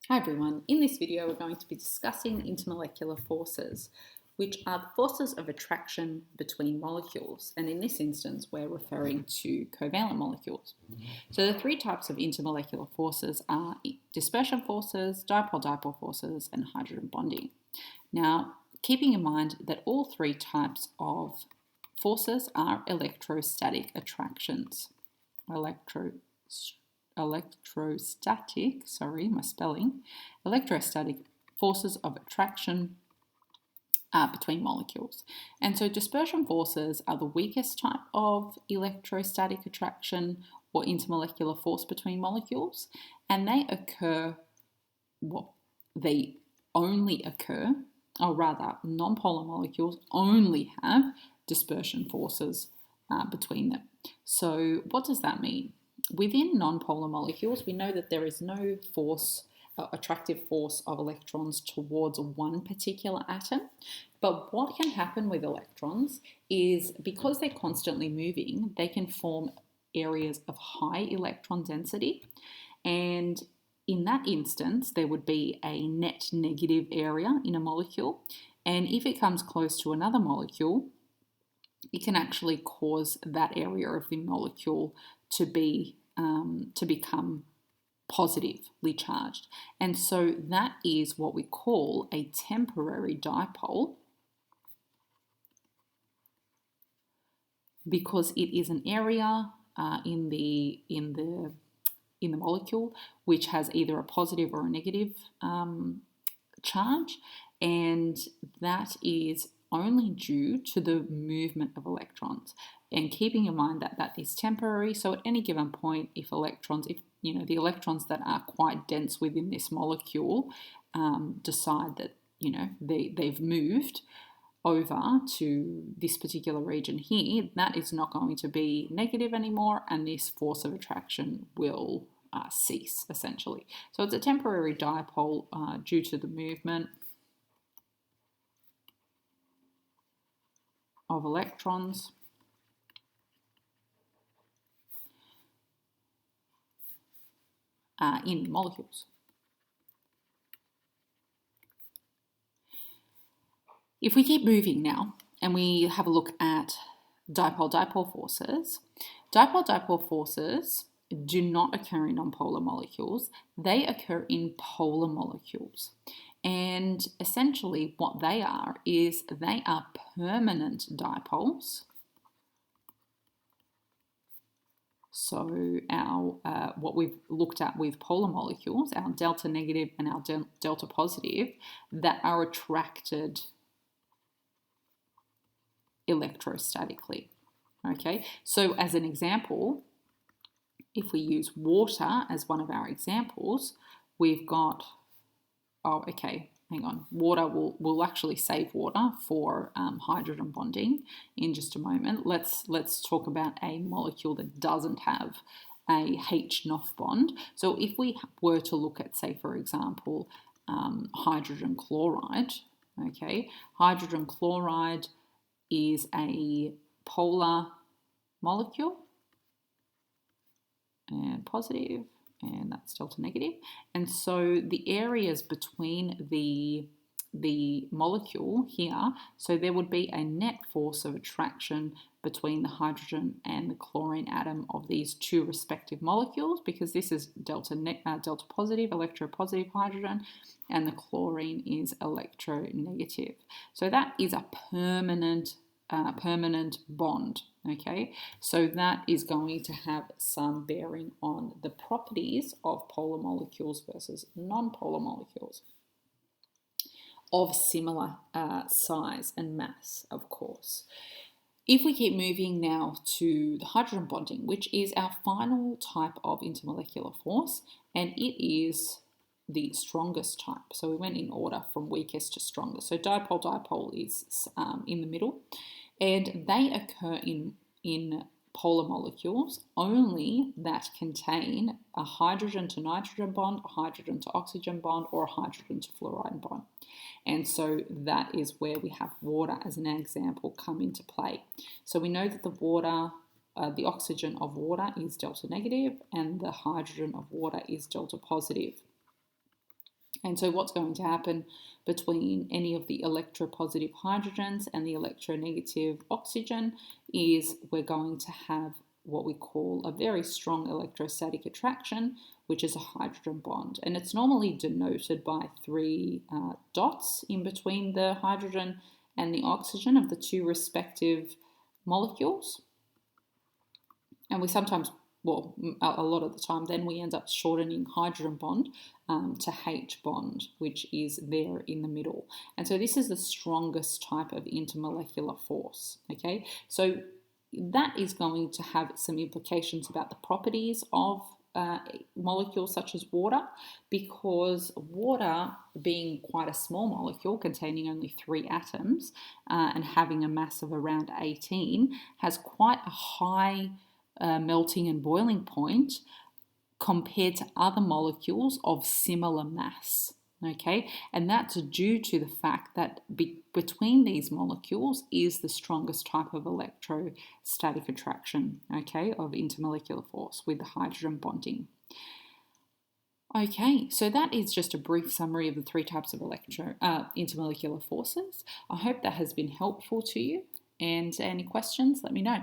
Hi everyone, in this video we're going to be discussing intermolecular forces, which are the forces of attraction between molecules, and in this instance we're referring to covalent molecules. So the three types of intermolecular forces are dispersion forces, dipole-dipole forces, and hydrogen bonding. Now, keeping in mind that all three types of forces are electrostatic attractions. Electrostatic forces of attraction between molecules. And so dispersion forces are the weakest type of electrostatic attraction or intermolecular force between molecules, and they only occur, or rather nonpolar molecules only have dispersion forces between them. So what does that mean? Within nonpolar molecules, we know that there is no attractive force of electrons towards one particular atom. But what can happen with electrons is because they're constantly moving, they can form areas of high electron density. And in that instance, there would be a net negative area in a molecule. And if it comes close to another molecule, it can actually cause that area of the molecule to become positively charged. And so that is what we call a temporary dipole, because it is an area in the molecule which has either a positive or a negative charge, and that is only due to the movement of electrons. And keeping in mind that that is temporary, so at any given point, if the electrons that are quite dense within this molecule decide that they've moved over to this particular region here, that is not going to be negative anymore, and this force of attraction will cease, essentially. So it's a temporary dipole due to the movement of electrons in molecules. If we keep moving now and we have a look at dipole-dipole forces do not occur in nonpolar molecules. They occur in polar molecules. And essentially what they are is they are permanent dipoles. So our what we've looked at with polar molecules, our delta negative and our delta positive, that are attracted electrostatically. Okay, so as an example, if we use water as one of our examples, we've got, water, we'll actually save water for hydrogen bonding in just a moment. Let's talk about a molecule that doesn't have a H-NOF bond. So if we were to look at, say, for example, hydrogen chloride, okay, hydrogen chloride is a polar molecule, and positive, and that's delta negative. And so the areas between the molecule here, so there would be a net force of attraction between the hydrogen and the chlorine atom of these two respective molecules, because this is delta positive, electropositive hydrogen, and the chlorine is electronegative. So that is a permanent bond. Okay, so that is going to have some bearing on the properties of polar molecules versus non-polar molecules of similar size and mass, of course. If we keep moving now to the hydrogen bonding, which is our final type of intermolecular force, and it is the strongest type. So we went in order from weakest to strongest. So dipole is in the middle. And they occur in polar molecules only that contain a hydrogen to nitrogen bond, a hydrogen to oxygen bond, or a hydrogen to fluoride bond. And so that is where we have water as an example come into play. So we know that the oxygen of water is delta negative and the hydrogen of water is delta positive. And so what's going to happen between any of the electropositive hydrogens and the electronegative oxygen is we're going to have what we call a very strong electrostatic attraction, which is a hydrogen bond. And it's normally denoted by three dots in between the hydrogen and the oxygen of the two respective molecules. And we sometimes, well, a lot of the time, then we end up shortening hydrogen bond to H bond, which is there in the middle. And so this is the strongest type of intermolecular force, okay? So that is going to have some implications about the properties of molecules such as water, because water, being quite a small molecule containing only 3 atoms and having a mass of around 18, has quite a high melting and boiling point compared to other molecules of similar mass. Okay, and that's due to the fact that between these molecules is the strongest type of electrostatic attraction, okay, of intermolecular force with the hydrogen bonding. Okay, so that is just a brief summary of the 3 types of intermolecular forces. I hope that has been helpful to you, and any questions, let me know.